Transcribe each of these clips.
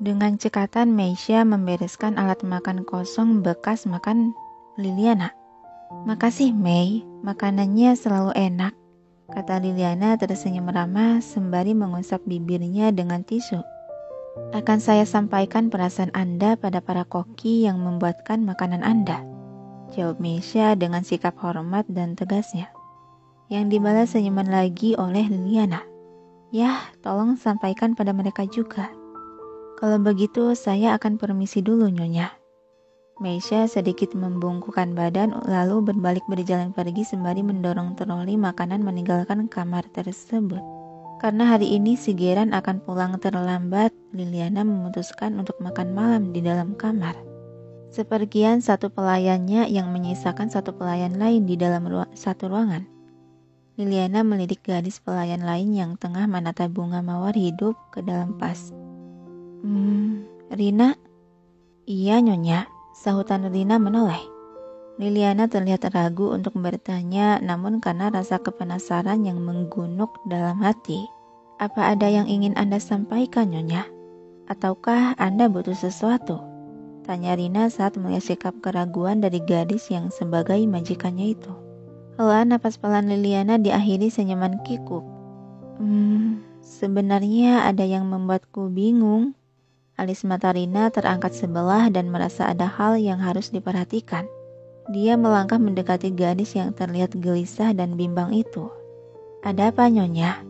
Dengan cekatan Meisha membereskan alat makan kosong bekas makan Liliana. "Makasih Mei, makanannya selalu enak," kata Liliana tersenyum ramah sembari mengusap bibirnya dengan tisu. "Akan saya sampaikan perasaan Anda pada para koki yang membuatkan makanan Anda," jawab Meisha dengan sikap hormat dan tegasnya. Yang dibalas senyuman lagi oleh Liliana. "Yah, tolong sampaikan pada mereka juga. Kalau begitu saya akan permisi dulu Nyonya." Meisha sedikit membungkukkan badan lalu berbalik berjalan pergi sembari mendorong troli makanan meninggalkan kamar tersebut. Karena hari ini si Geran akan pulang terlambat, Liliana memutuskan untuk makan malam di dalam kamar. Sepergian satu pelayannya yang menyisakan satu pelayan lain di dalam satu ruangan. Liliana melirik gadis pelayan lain yang tengah menata bunga mawar hidup ke dalam vas. Rina?" "Iya Nyonya," sahutan Rina menoleh. Liliana terlihat ragu untuk bertanya, namun karena rasa kepenasaran yang menggunung dalam hati. "Apa ada yang ingin Anda sampaikan Nyonya? Ataukah Anda butuh sesuatu?" tanya Rina saat melihat sikap keraguan dari gadis yang sebagai majikannya itu. Hela napas pelan Liliana diakhiri senyuman kikuk. Sebenarnya ada yang membuatku bingung." Alis mata Rina terangkat sebelah dan merasa ada hal yang harus diperhatikan. Dia melangkah mendekati gadis yang terlihat gelisah dan bimbang itu. "Ada apa Nyonya?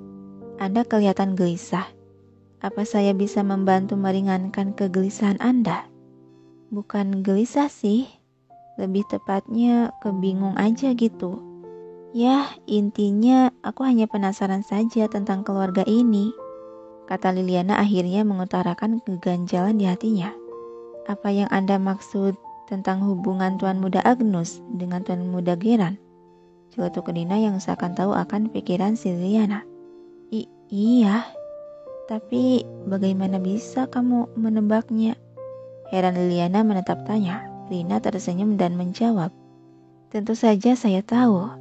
Anda kelihatan gelisah. Apa saya bisa membantu meringankan kegelisahan Anda?" "Bukan gelisah sih. Lebih tepatnya kebingung aja gitu. Yah, intinya aku hanya penasaran saja tentang keluarga ini," kata Liliana akhirnya mengutarakan keganjalan di hatinya. "Apa yang Anda maksud tentang hubungan Tuan Muda Agnus dengan Tuan Muda Geran?" Celetuk Rina yang seakan tahu akan pikiran si Liliana. Iya, tapi bagaimana bisa kamu menebaknya?" Heran Liliana menatap tanya. Rina tersenyum dan menjawab, "Tentu saja saya tahu.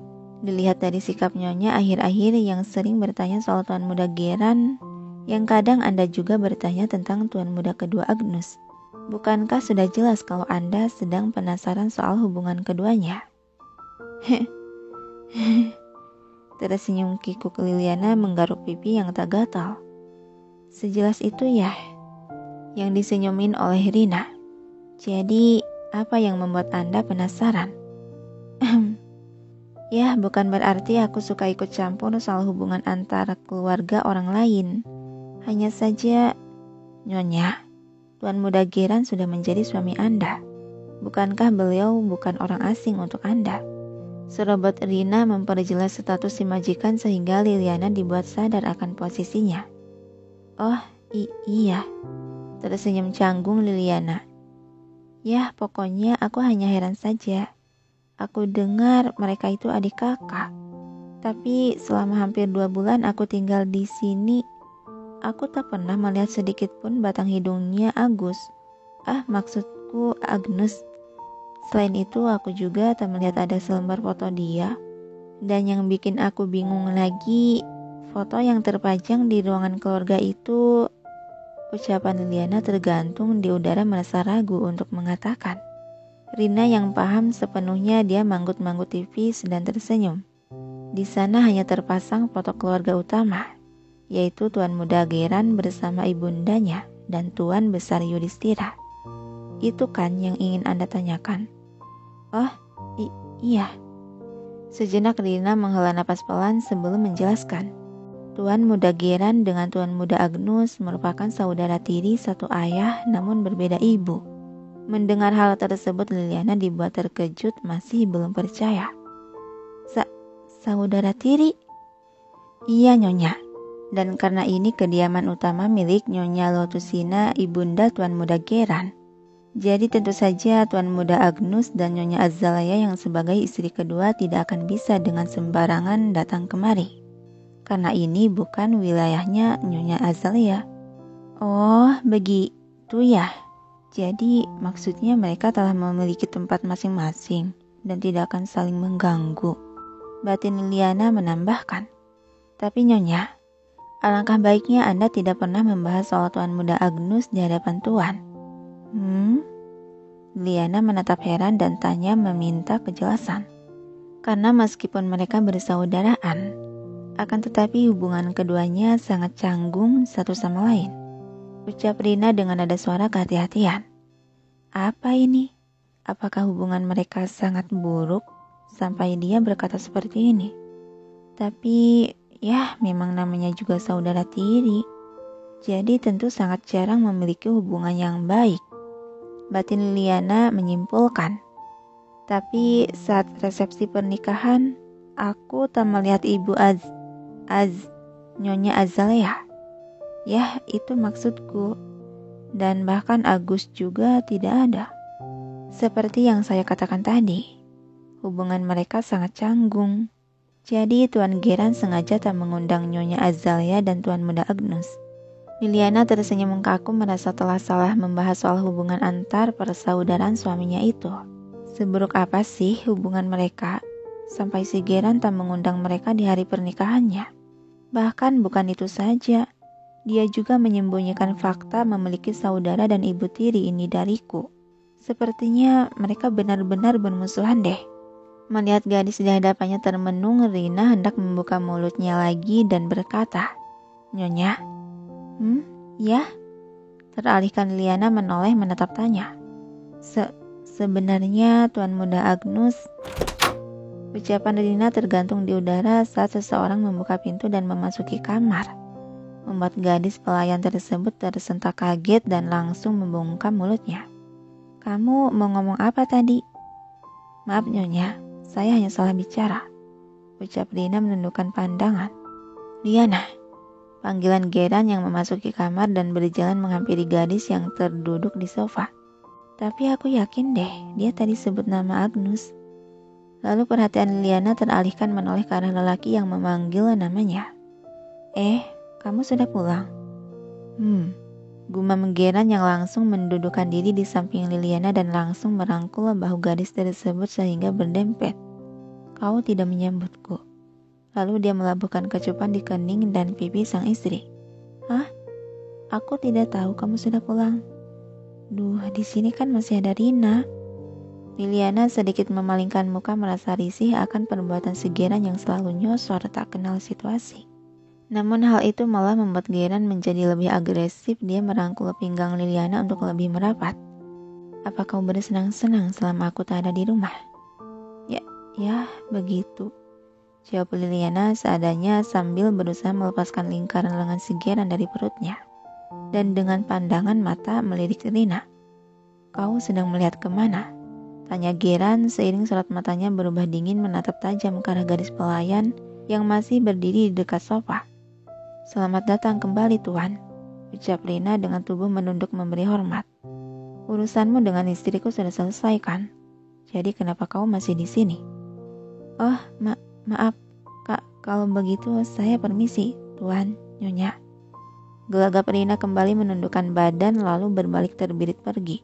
Dilihat dari sikap Nyonya akhir-akhir yang sering bertanya soal Tuan Muda Geran, yang kadang Anda juga bertanya tentang Tuan Muda kedua Agnus. Bukankah sudah jelas kalau Anda sedang penasaran soal hubungan keduanya?" Tersenyum kikuk Liliana menggaruk pipi yang tak gatal. "Sejelas itu ya?" yang disenyumin oleh Rina. "Jadi, apa yang membuat Anda penasaran?" "Ya, bukan berarti aku suka ikut campur soal hubungan antara keluarga orang lain. Hanya saja, Nyonya, Tuan Muda Geran sudah menjadi suami Anda. Bukankah beliau bukan orang asing untuk Anda?" Serobot Rina memperjelas status si majikan sehingga Liliana dibuat sadar akan posisinya. "Oh, iya," tersenyum canggung Liliana. "Yah, pokoknya aku hanya heran saja. Aku dengar mereka itu adik kakak. Tapi selama hampir 2 bulan aku tinggal di sini, aku tak pernah melihat sedikit pun batang hidungnya maksudku Agnus. Selain itu aku juga tak melihat ada selembar foto dia. Dan yang bikin aku bingung lagi, foto yang terpajang di ruangan keluarga itu..." Ucapan Liliana tergantung di udara merasa ragu untuk mengatakan. Rina yang paham sepenuhnya dia manggut-manggut tipis dan tersenyum. Di sana hanya terpasang foto keluarga utama, yaitu Tuan Muda Geran bersama ibundanya dan Tuan Besar Yudhistira. "Itu kan yang ingin Anda tanyakan?" "Oh, iya." Sejenak Rina menghela napas pelan sebelum menjelaskan. Tuan Muda Geran dengan Tuan Muda Agnus merupakan saudara tiri satu ayah namun berbeda ibu. Mendengar hal tersebut Liliana dibuat terkejut masih belum percaya. Saudara tiri?" "Iya Nyonya. Dan karena ini kediaman utama milik Nyonya Lotusina, ibunda Tuan Muda Geran. Jadi tentu saja Tuan Muda Agnus dan Nyonya Azalea yang sebagai istri kedua tidak akan bisa dengan sembarangan datang kemari. Karena ini bukan wilayahnya Nyonya Azalea." "Oh, begitu ya. Jadi maksudnya mereka telah memiliki tempat masing-masing dan tidak akan saling mengganggu," batin Liliana menambahkan. "Tapi Nyonya, Alangkah baiknya Anda tidak pernah membahas soal Tuan Muda Agnus di hadapan Tuan. Liliana menatap heran dan tanya meminta kejelasan. Karena meskipun mereka bersaudaraan, akan tetapi hubungan keduanya sangat canggung satu sama lain. Ucap Rina dengan nada suara kehati-hatian. Apa ini? Apakah hubungan mereka sangat buruk sampai dia berkata seperti ini? Tapi ya memang namanya juga saudara tiri. Jadi tentu sangat jarang memiliki hubungan yang baik. Batin Liliana menyimpulkan. Tapi saat resepsi pernikahan, aku tak melihat Ibu Nyonya Azalea. Ya, itu maksudku. Dan bahkan Agus juga tidak ada. Seperti yang saya katakan tadi, hubungan mereka sangat canggung. Jadi Tuan Geran sengaja tak mengundang Nyonya Azalea dan Tuan Muda Agnus. Liliana tersenyum kaku merasa telah salah membahas soal hubungan antar persaudaraan suaminya itu. Seburuk apa sih hubungan mereka sampai si Geran tak mengundang mereka di hari pernikahannya? Bahkan bukan itu saja, dia juga menyembunyikan fakta memiliki saudara dan ibu tiri ini dariku. Sepertinya mereka benar-benar bermusuhan deh. Melihat gadis di hadapannya termenung, Rina hendak membuka mulutnya lagi dan berkata, "Nyonya, ya?" Teralihkan Liliana menoleh menatap tanya. Sebenarnya Tuan Muda Agnus. Ucapan Rina tergantung di udara saat seseorang membuka pintu dan memasuki kamar, membuat gadis pelayan tersebut tersentak kaget dan langsung membungkam mulutnya. "Kamu mau ngomong apa tadi?" "Maaf Nyonya, saya hanya salah bicara," ucap Rina menundukkan pandangan. "Liana," panggilan Geran yang memasuki kamar dan berjalan menghampiri gadis yang terduduk di sofa. "Tapi aku yakin deh, dia tadi sebut nama Agnus." Lalu perhatian Liliana teralihkan menoleh ke arah lelaki yang memanggil namanya. Kamu sudah pulang?" Gumam Geran yang langsung mendudukkan diri di samping Liliana dan langsung merangkul bahu gadis tersebut sehingga berdempet. "Kau tidak menyambutku." Lalu dia melabuhkan kecupan di kening dan pipi sang istri. "Hah? Aku tidak tahu kamu sudah pulang." "Duh, di sini kan masih ada Rina." Liliana sedikit memalingkan muka merasa risih akan perbuatan si Geran yang selalu nyosor tak kenal situasi. Namun hal itu malah membuat Geran menjadi lebih agresif. Dia merangkul pinggang Liliana untuk lebih merapat. "Apa kau bersenang-senang selama aku tak ada di rumah?" Ya, begitu," jawab Liliana seadanya sambil berusaha melepaskan lingkaran lengan si Geran dari perutnya. Dan dengan pandangan mata melirik Rina. "Kau sedang melihat kemana?" tanya Geran seiring sorot matanya berubah dingin menatap tajam ke arah gadis pelayan yang masih berdiri di dekat sofa. "Selamat datang kembali Tuan," ucap Rina dengan tubuh menunduk memberi hormat. "Urusanmu dengan istriku sudah selesai kan? Jadi kenapa kau masih di sini?" "Oh, maaf, Kak, kalau begitu saya permisi, Tuan, Nyonya." Gelagap Rina kembali menundukkan badan lalu berbalik terbirit pergi.